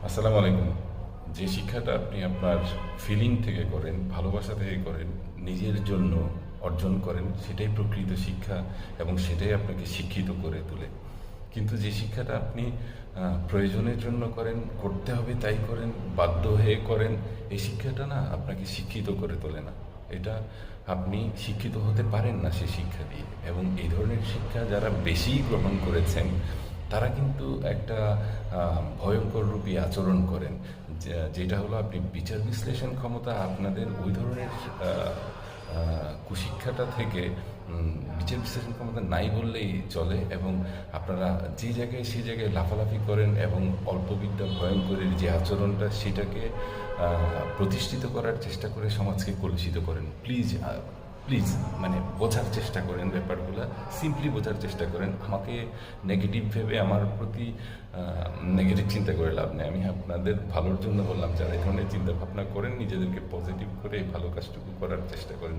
আসসালামু আলাইকুম। যে শিক্ষাটা আপনি আপনার ফিলিং থেকে করেন, ভালোবাসা থেকে করেন, নিজের জন্য অর্জন করেন, সেটাই প্রকৃত শিক্ষা এবং সেটাই আপনাকে শিক্ষিত করে তোলে। কিন্তু যে শিক্ষাটা আপনি প্রয়োজনের জন্য করেন, করতে হবে তাই করেন, বাধ্য হয়ে করেন, এই শিক্ষাটা না আপনাকে শিক্ষিত করে তোলে না। এটা আপনি শিক্ষিত হতে পারেন না সে শিক্ষা দিয়ে। এবং এই ধরনের শিক্ষা যারা বেশি গ্রহণ করেছেন তারা কিন্তু একটা ভয়ঙ্কর রূপী আচরণ করেন, যেটা হলো আপনি বিচার বিশ্লেষণ ক্ষমতা আপনাদের ওই ধরনের কুশিক্ষাটা থেকে বিচার বিশ্লেষণ ক্ষমতা নাই বললেই চলে। এবং আপনারা যে জায়গায় সেই জায়গায় লাফালাফি করেন এবং অল্পবিদ্যা ভয়ঙ্করের যে আচরণটা সেটাকে প্রতিষ্ঠিত করার চেষ্টা করে সমাজকে কলুষিত করেন। প্লিজ প্লিজ মানে বোঝার চেষ্টা করেন ব্যাপারগুলো, সিম্পলি বোঝার চেষ্টা করেন। আমাকে নেগেটিভ ভেবে আমার প্রতি নেগেটিভ চিন্তা করে লাভ নেই। আমি আপনাদের ভালোর জন্য বললাম, যারা এই ধরনের চিন্তা ভাবনা করেন নিজেদেরকে পজিটিভ করে এই ভালো কাজটুকু করার চেষ্টা করেন।